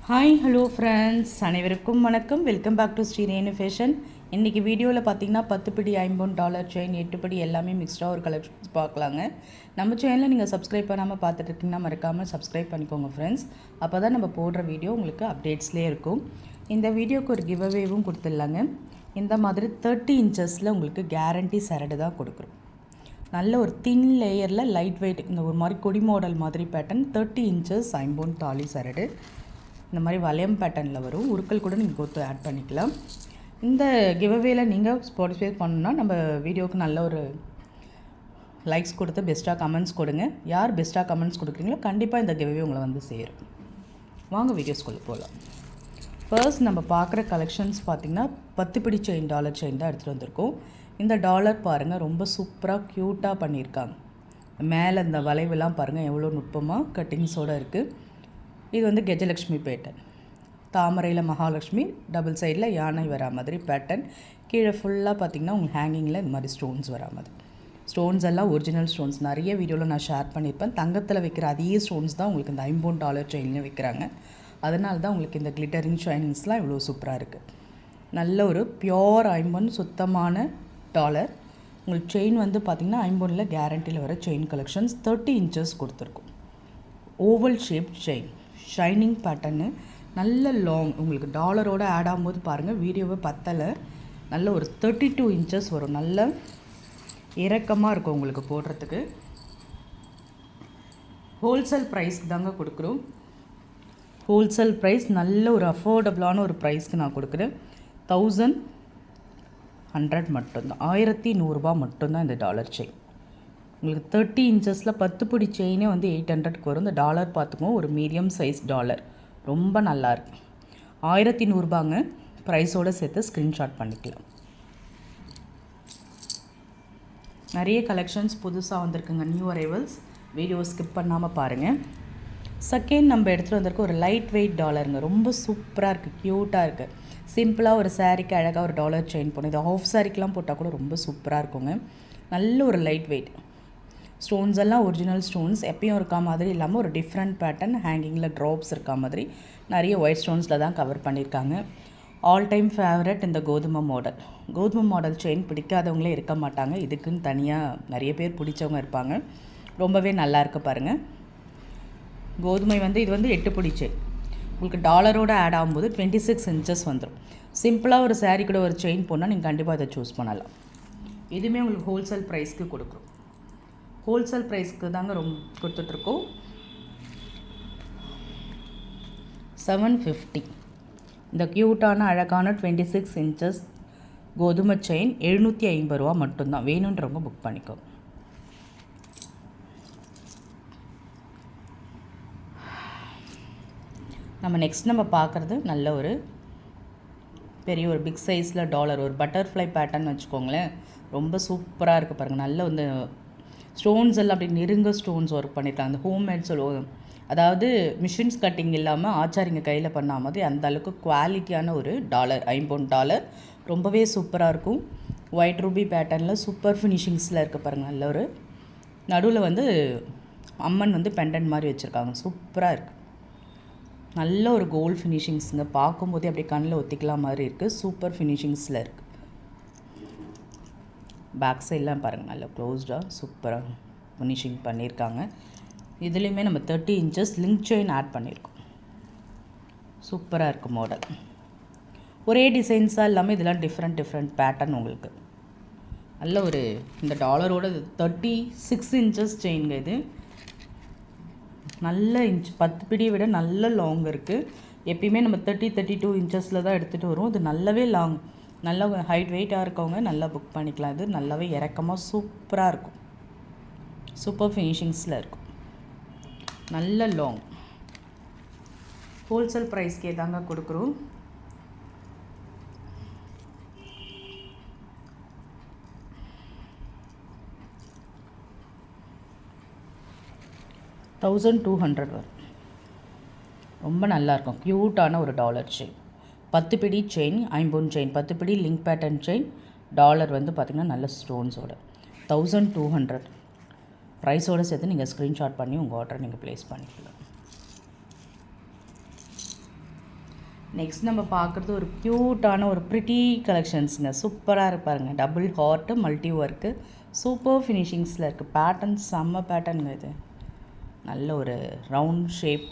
Hi hello friends, அனைவருக்கும் வணக்கம். Welcome back to Srirenu fashion. இன்றைக்கி வீடியோவில் பார்த்தீங்கன்னா 10 பிடி $50 செயின், 8 படி எல்லாமே மிக்ஸ்டாக ஒரு கலெக்ஷன்ஸ் பார்க்கலாங்க. நம்ம சேனலில் நீங்கள் சப்ஸ்கிரைப் பண்ணாமல் பார்த்துட்டு இருக்கீங்கன்னா மறக்காமல் சப்ஸ்கிரைப் பண்ணிக்கோங்க ஃப்ரெண்ட்ஸ். அப்போ தான் நம்ம போடுற வீடியோ உங்களுக்கு அப்டேட்ஸ்லேயே இருக்கும். இந்த வீடியோக்கு ஒரு கிவ்அவேவும் கொடுத்துடலாங்க. இந்த மாதிரி 30 இன்ச்சஸில் உங்களுக்கு கேரண்டி சரடு தான் கொடுக்குறோம். நல்ல ஒரு தின் லேயரில் லைட் வெயிட், இந்த ஒரு மாதிரி கொடி மாடல் மாதிரி பேட்டர்ன் 30 இன்ச்சஸ் ஐம்பொன் தாலி சரடு. இந்த மாதிரி வளையம் பேட்டர்னில் வரும். உருக்கள் கூட நீங்கள் கொடுத்து ஆட் பண்ணிக்கலாம். இந்த கிவ்அவேல நீங்கள் பார்ட்டிசிபேட் பண்ணணுன்னா நம்ம வீடியோவுக்கு நல்ல ஒரு லைக்ஸ் கொடுத்து பெஸ்ட்டாக கமெண்ட்ஸ் கொடுங்க. யார் பெஸ்ட்டாக கமெண்ட்ஸ் கொடுக்குறீங்களோ கண்டிப்பாக இந்த கிவ்அவே உங்களை வந்து சேரும். வாங்க வீடியோஸ்குள்ளே போகலாம். ஃபர்ஸ்ட் நம்ம பார்க்குற கலெக்ஷன்ஸ் பார்த்திங்கன்னா 10 பிடி செயின், டாலர் செயின் தான் எடுத்துகிட்டு வந்திருக்கோம். இந்த டாலர் பாருங்கள், ரொம்ப சூப்பராக க்யூட்டாக பண்ணியிருக்காங்க. மேலே இந்த வளைவுலாம் பாருங்கள் எவ்வளோ நுட்பமாக கட்டிங்ஸோடு இருக்குது. இது வந்து கஜலக்ஷ்மி பேட்டர்ன், தாமரையில் மகாலட்சுமி, டபுள் சைடில் யானை வரா மாதிரி பேட்டர்ன். கீழே ஃபுல்லாக பார்த்திங்கன்னா உங்களுக்கு ஹேங்கிங்கில் இந்த மாதிரி ஸ்டோன்ஸ் வரா மாதிரி. ஸ்டோன்ஸ் எல்லாம் ஒரிஜினல் ஸ்டோன்ஸ். நிறைய வீடியோவில் நான் ஷேர் பண்ணியிருப்பேன். தங்கத்தில் வைக்கிற அதே ஸ்டோன்ஸ் தான் உங்களுக்கு இந்த $50 செயின்லேயும் வைக்கிறாங்க. அதனால தான் உங்களுக்கு இந்த கிளிட்டரிங் ஷைனிங்ஸ்லாம் இவ்வளோ சூப்பராக இருக்குது. நல்ல ஒரு பியோர் ஐம்பொன் சுத்தமான டாலர். உங்களுக்கு செயின் வந்து பார்த்திங்கன்னா ஐம்பொனில் கேரண்டியில் வர செயின் கலெக்ஷன்ஸ் 30 இன்ச்சஸ் கொடுத்துருக்கோம். Oval shape chain, shining pattern, நல்ல லாங். உங்களுக்கு டாலரோடு ஆட் ஆகும்போது பாருங்கள் வீடியோவை பத்தலை. நல்ல ஒரு 32 இன்ச்சஸ் வரும். நல்ல இறக்கமாக இருக்கும் உங்களுக்கு போடுறதுக்கு. ஹோல்சேல் ப்ரைஸ்க்கு தாங்க கொடுக்குறோம். ஹோல்சேல் ப்ரைஸ் நல்ல ஒரு அஃபோர்டபுளான ஒரு ப்ரைஸ்க்கு நான் கொடுக்குறேன். 1100 மட்டும்தான், 1100 மட்டும்தான் இந்த டாலர் செயின். உங்களுக்கு 30 இன்ச்சஸில் 10 பிடி செயினே வந்து 800க்கு வரும். இந்த டாலர் பார்த்துக்கோங்க, ஒரு மீடியம் சைஸ் டாலர், ரொம்ப நல்லாயிருக்கு. 1100 ப்ரைஸோடு சேர்த்து ஸ்க்ரீன்ஷாட் பண்ணிக்கலாம். நிறைய கலெக்ஷன்ஸ் புதுசாக வந்திருக்குங்க, நியூ அரைவல்ஸ். வீடியோ ஸ்கிப் பண்ணாமல் பாருங்கள். செகண்ட் நம்ம எடுத்துகிட்டு வந்திருக்க ஒரு லைட் வெயிட் டாலருங்க, ரொம்ப சூப்பராக இருக்குது, க்யூட்டாக இருக்குது. சிம்பிளாக ஒரு சாரீக்கு அழகாக ஒரு டாலர் செயின் போடணும். இது ஆஃப் சாரிக்கெலாம் போட்டால் கூட ரொம்ப சூப்பராக இருக்குங்க. நல்ல ஒரு லைட் வெயிட். ஸ்டோன்ஸ் எல்லாம் ஒரிஜினல் ஸ்டோன்ஸ், எப்பயும் இருக்கா மாதிரி இல்லாமல் ஒரு டிஃப்ரெண்ட் பேட்டர்ன். ஹேங்கிங்கில் ட்ராப்ஸ் இருக்கா மாதிரி நிறைய ஒயிட் ஸ்டோன்ஸில் தான் கவர் பண்ணியிருக்காங்க. ஆல் டைம் ஃபேவரட் இந்த கோதுமை மாடல். கோதுமை மாடல் செயின் பிடிக்காதவங்களே இருக்க மாட்டாங்க. இதுக்குன்னு தனியாக நிறைய பேர் பிடிச்சவங்க இருப்பாங்க. ரொம்பவே நல்லா இருக்குது பாருங்கள். கோதுமை வந்து இது வந்து 8 பிடி செயின். உங்களுக்கு டாலரோடு ஆட் ஆகும்போது 26 இன்ச்சஸ் வந்துடும். சிம்பிளாக ஒரு சாரீ கூட ஒரு செயின் போனால் நீங்கள் கண்டிப்பாக அதை சூஸ் பண்ணலாம். இதுவுமே உங்களுக்கு ஹோல்சேல் ப்ரைஸ்க்கு கொடுக்குறோம். ஹோல்சேல் ப்ரைஸ்க்கு தாங்க ரொம்ப கொடுத்துட்ருக்கோம். 750. இந்த க்யூட்டான அழகான 26 இன்ச்சஸ் கோதுமை செயின் 750 மட்டும்தான். வேணுன்றவங்க புக் பண்ணிக்கோ. நம்ம பார்க்குறது நல்ல ஒரு பெரிய ஒரு பிக் சைஸில் டாலர், ஒரு பட்டர்ஃப்ளை பேட்டர்ன் வச்சுக்கோங்களேன். ரொம்ப சூப்பராக இருக்குது பாருங்கள். நல்ல வந்து ஸ்டோன்ஸ் எல்லாம் அப்படி நெருங்க ஸ்டோன்ஸ் ஒர்க் பண்ணியிருக்காங்க. அந்த ஹோம்மேட் சொல்லுவோம், அதாவது மிஷின்ஸ் கட்டிங் இல்லாமல் ஆச்சாரிங்க கையில் பண்ண மாதிரி அந்த அளவுக்கு குவாலிட்டியான ஒரு டாலர், $50. ரொம்பவே சூப்பராக இருக்கும். ஒயிட் ரூபி பேட்டர்னில் சூப்பர் ஃபினிஷிங்ஸில் இருக்க பாருங்கள். நல்ல ஒரு நடுவில் வந்து அம்மன் வந்து பெண்டன்ட் மாதிரி வச்சுருக்காங்க. சூப்பராக இருக்குது. நல்ல ஒரு கோல்டு ஃபினிஷிங்ஸுங்க. பார்க்கும்போதே அப்படியே கண்ணில் ஒத்திக்கலாம் மாதிரி இருக்குது. சூப்பர் ஃபினிஷிங்ஸில் இருக்குது. பேக் சைட்லாம் பாருங்கள், நல்லா க்ளோஸ்டாக சூப்பராக ஃபினிஷிங் பண்ணியிருக்காங்க. இதுலேயுமே நம்ம 30 இன்ச்சஸ் லிங்க் செயின் ஆட் பண்ணியிருக்கோம். சூப்பராக இருக்குது மாடல். ஒரே டிசைன்ஸாக இல்லாமல் இதெல்லாம் டிஃப்ரெண்ட் பேட்டர்ன். உங்களுக்கு நல்ல ஒரு இந்த டாலரோட 36 இன்ச்சஸ் செயின்ங்க. இது நல்ல 10 பிடியை விட நல்ல லாங் இருக்குது. எப்பயுமே நம்ம 32 இன்ச்சஸில் தான் எடுத்துகிட்டு வரும். இது நல்லாவே லாங், நல்ல ஹைட் வெயிட்டாக இருக்கவங்க நல்லா புக் பண்ணிக்கலாம். இது நல்லாவே இறக்கமாக சூப்பராக இருக்கும். சூப்பர் ஃபினிஷிங்ஸில் இருக்கும். நல்ல லாங். ஹோல்சேல் ப்ரைஸ்க்கே தாங்க கொடுக்குறோம். $1200 வரும். ரொம்ப நல்லாயிருக்கும். க்யூட்டான ஒரு டாலர் செயின். 10 பிடி செயின், ஐம்பொன் செயின், 10 பிடி லிங்க் பேட்டர்ன் செயின். டாலர் வந்து பார்த்திங்கன்னா நல்ல ஸ்டோன்ஸோட 1200 ப்ரைஸோடு சேர்த்து நீங்கள் ஸ்க்ரீன்ஷாட் பண்ணி உங்கள் ஆர்டரை நீங்கள் ப்ளேஸ் பண்ணிக்கலாம். நெக்ஸ்ட் நம்ம பார்க்குறது ஒரு க்யூட்டான ஒரு ப்ரிட்டி கலெக்ஷன்ஸுங்க. சூப்பராக இருப்பாருங்க. Double hard multi work super ஃபினிஷிங்ஸில் இருக்குது. பேட்டர்ன் செம்ம பேட்டர்னுங்க. இது நல்ல ஒரு ரவுண்ட் ஷேப்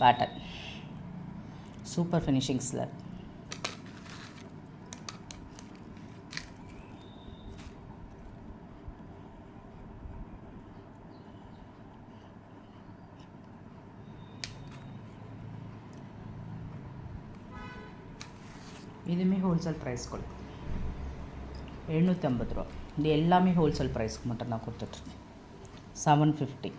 பேட்டர்ன், சூப்பர் ஃபினிஷிங்ஸில். இதுவுமே ஹோல்சேல் ப்ரைஸ் கொடுக்கும் 750 ரூபா. இது எல்லாமே ஹோல்சேல் ப்ரைஸ்க்கு மட்டும்தான் கொடுத்துட்ருக்கேன். 750.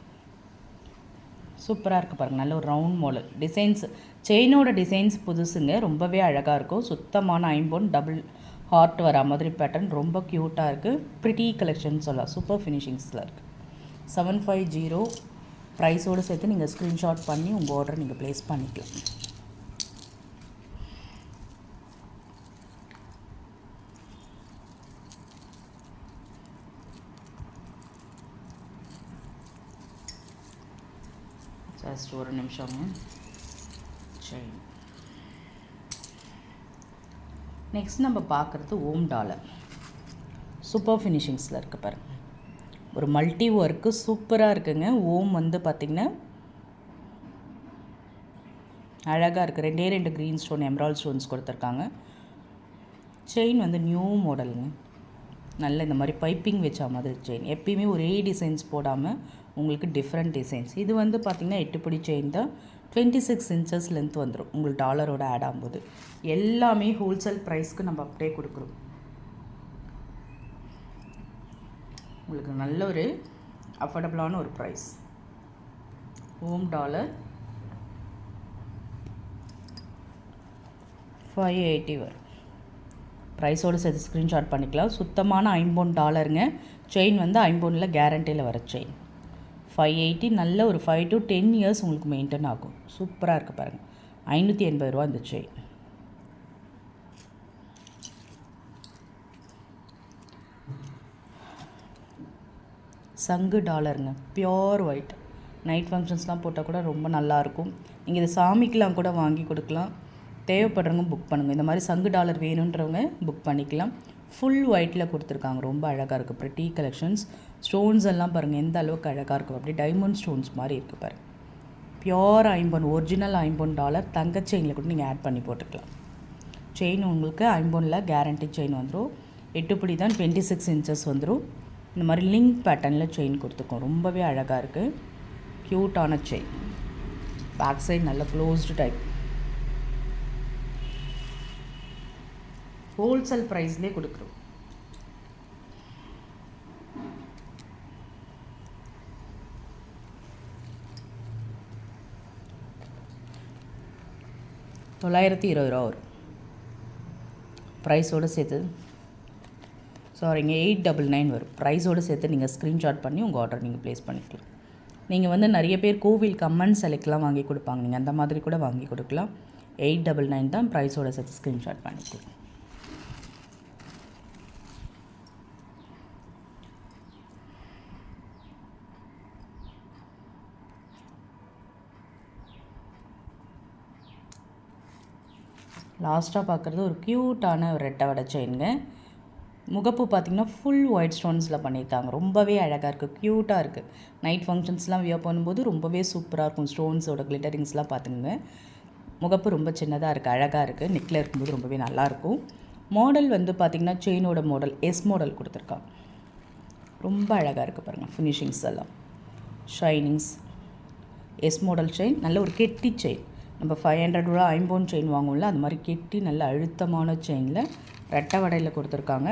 சூப்பராக இருக்குது பாருங்கள். நல்ல ஒரு ரவுண்ட் மாடல் டிசைன்ஸ். செயினோட டிசைன்ஸ் புதுசுங்க, ரொம்பவே அழகாக இருக்கும். சுத்தமான ஐம்பொன் டபுள் ஹார்ட் வரா மாதிரி பேட்டர்ன் ரொம்ப க்யூட்டாக இருக்குது. ப்ரிட்டி கலெக்ஷன் சொல்லலாம். சூப்பர் ஃபினிஷிங்ஸில் இருக்குது. 750 ப்ரைஸோடு சேர்த்து நீங்கள் ஸ்க்ரீன்ஷாட் பண்ணி உங்கள் ஆர்டரை நீங்கள் ப்ளேஸ் பண்ணிக்கலாம். ஜஸ்ட் ஒரு நிமிஷங்க. செயின் நெக்ஸ்ட் நம்ம பார்க்குறது ஓம் டாலர். சூப்பர் ஃபினிஷிங்ஸில் இருக்குது பாருங்கள். ஒரு மல்டி ஒர்க்கு சூப்பராக இருக்குங்க. ஓம் வந்து பார்த்திங்கன்னா அழகாக இருக்குது. 2 க்ரீன் ஸ்டோன் எம்ராய்ட் ஸ்டோன்ஸ் கொடுத்துருக்காங்க. செயின் வந்து நியூ மாடலுங்க. நல்ல இந்த மாதிரி பைப்பிங் வச்ச மாதிரி செயின். எப்பயுமே ஒரே டிசைன்ஸ் போடாமல் உங்களுக்கு டிஃப்ரெண்ட் டிசைன்ஸ். இது வந்து பார்த்திங்கன்னா 8 பிடி செயின் தான். 26 இன்ச்சஸ் லென்த் வந்துடும் உங்களுக்கு டாலரோட ஆட் ஆகும்போது. எல்லாமே ஹோல்சேல் ப்ரைஸ்க்கு நம்ம அப்படியே கொடுக்குறோம். உங்களுக்கு நல்ல ஒரு அஃபோர்டபுளான ஒரு ப்ரைஸ். ஓம் டாலர் 580 வரும். ப்ரைஸோடு சேர்த்து ஸ்க்ரீன்ஷாட் பண்ணிக்கலாம். சுத்தமான ஐம்பொன் டாலருங்க. செயின் வந்து ஐம்பொனில் கேரண்டியில் வர செயின். 580. நல்ல ஒரு 5 to 10 இயர்ஸ் உங்களுக்கு மெயின்டைன் ஆகும். சூப்பராக இருக்குது பாருங்கள். 580 ரூபா இந்த செயின். சங்கு டாலருங்க. Pure white. நைட் ஃபங்க்ஷன்ஸ்லாம் போட்டால் கூட ரொம்ப நல்லாயிருக்கும். நீங்கள் இது சாமிக்கெலாம் கூட வாங்கி கொடுக்கலாம். தேவைப்படுறவங்க புக் பண்ணுங்கள். இந்த மாதிரி சங்கு டாலர் வேணுன்றவங்க புக் பண்ணிக்கலாம். ஃபுல் ஒயிட்டில் கொடுத்துருக்காங்க. ரொம்ப அழகாக இருக்குது. Pretty collections. ஸ்டோன்ஸ் எல்லாம் பாருங்கள் எந்த அளவுக்கு அழகாக இருக்கும். அப்படி டைமண்ட் ஸ்டோன்ஸ் மாதிரி இருக்குது பாருங்கள். பியோர் ஐம்பொன், ஒரிஜினல் ஐம்பொன் டாலர். தங்க செயினில் கூட நீங்கள் ஆட் பண்ணி போட்டுக்கலாம். செயின் உங்களுக்கு ஐம்பொனில் கேரண்டி செயின் வந்துடும். 8 பிடி தான். 26 இன்ச்சஸ் வந்துடும். இந்த மாதிரி லிங்க் பேட்டர்னில் செயின் கொடுத்துருக்கோம். ரொம்பவே அழகாக இருக்குது. க்யூட்டான செயின். பேக் சைடு நல்ல க்ளோஸ்டு டைப். ஹோல்சேல் ப்ரைஸ்லேயே கொடுக்குறோம். $920 வரும் ப்ரைஸோடு சேர்த்து. சாரிங்க 899 வரும் ப்ரைஸோடு சேர்த்து. நீங்கள் ஸ்க்ரீன்ஷாட் பண்ணி உங்கள் ஆர்டர் நீங்கள் ப்ளேஸ் பண்ணிக்கலாம். நீங்கள் வந்து நிறைய பேர் கோவில் கம்மன் செலக்ட்லாம் வாங்கி கொடுப்பாங்க. நீங்கள் அந்த மாதிரி கூட வாங்கி கொடுக்கலாம். 899 தான் ப்ரைஸோடு சேர்த்து. ஸ்க்ரீன்ஷாட் பண்ணிக்கலாம். லாஸ்ட்டாக பார்க்குறது ஒரு க்யூட்டான ஒரு ரெட்டை வடை செயினுங்க. முகப்பு பார்த்திங்கன்னா ஃபுல் ஒயிட் ஸ்டோன்ஸில் பண்ணியிருக்காங்க. ரொம்பவே அழகாக இருக்குது. க்யூட்டாக இருக்குது. நைட் ஃபங்க்ஷன்ஸ்லாம் வியர் பண்ணும்போது ரொம்பவே சூப்பராக இருக்கும். ஸ்டோன்ஸோட கிளிட்டரிங்ஸ்லாம் பார்த்துங்க. முகப்பு ரொம்ப சின்னதாக இருக்குது. அழகாக இருக்குது. நெக்கில் இருக்கும்போது ரொம்பவே நல்லாயிருக்கும். மாடல் வந்து பார்த்திங்கன்னா செயினோட மாடல் எஸ் மாடல் கொடுத்துருக்காங்க. ரொம்ப அழகாக இருக்குது பாருங்கள். ஃபினிஷிங்ஸ் எல்லாம் ஷைனிங்ஸ். S model chain. நல்ல ஒரு கெட்டி செயின். நம்ம 500 ரூபா ஐம்பொன் செயின் வாங்குவோம்ல, அது மாதிரி கெட்டி நல்ல அழுத்தமான செயினில் ரெட்டை வடையில் கொடுத்துருக்காங்க.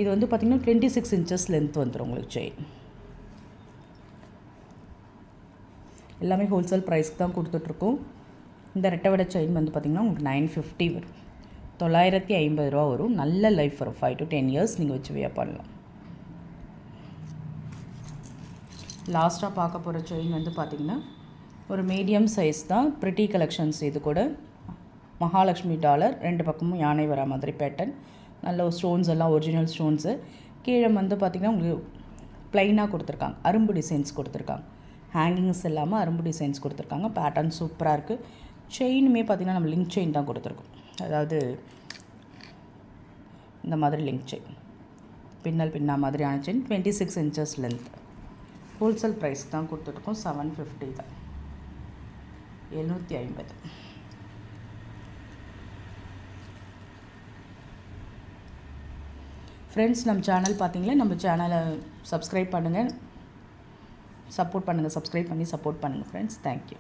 இது வந்து பார்த்திங்கன்னா 26 இன்ச்சஸ் லென்த் வந்துடும் உங்களுக்கு செயின். எல்லாமே ஹோல்சேல் ப்ரைஸ்க்கு தான் கொடுத்துட்ருக்கோம். இந்த ரெட்டை வடை செயின் வந்து பார்த்திங்கன்னா உங்களுக்கு 950 வரும். 950 ரூபா வரும். நல்ல லைஃப் வரும். 5 to 10 இயர்ஸ் நீங்கள் வச்சு வியர் பண்ணலாம். லாஸ்ட்டாக பார்க்க போகிற செயின் வந்து பார்த்திங்கன்னா ஒரு மீடியம் சைஸ் தான். Pretty collections. இது கூட மகாலட்சுமி டாலர். 2 பக்கமும் யானை வரா மாதிரி பேட்டர்ன். நல்ல ஸ்டோன்ஸ் எல்லாம் ஒரிஜினல் ஸ்டோன்ஸு. கீழே வந்து பார்த்திங்கன்னா உங்களுக்கு ப்ளைனாக கொடுத்துருக்காங்க. அரும்பு டிசைன்ஸ் கொடுத்துருக்காங்க. ஹேங்கிங்ஸ் இல்லாமல் அரும்பு டிசைன்ஸ் கொடுத்துருக்காங்க. பேட்டர்ன் சூப்பராக இருக்குது. செயினுமே பார்த்திங்கன்னா நம்ம லிங்க் செயின் தான் கொடுத்துருக்கோம். அதாவது இந்த மாதிரி லிங்க் செயின், பின்னா மாதிரியான chain, 26 inches length. Wholesale price தான் கொடுத்துருக்கோம். 750 தான், 750. ஃப்ரெண்ட்ஸ், நம்ம சேனல் பார்த்தீங்களா, நம்ம சேனலை சப்ஸ்கிரைப் பண்ணுங்கள், சப்போர்ட் பண்ணுங்கள். சப்ஸ்கிரைப் பண்ணி சப்போர்ட் பண்ணுங்கள் ஃப்ரெண்ட்ஸ். தேங்க்யூ.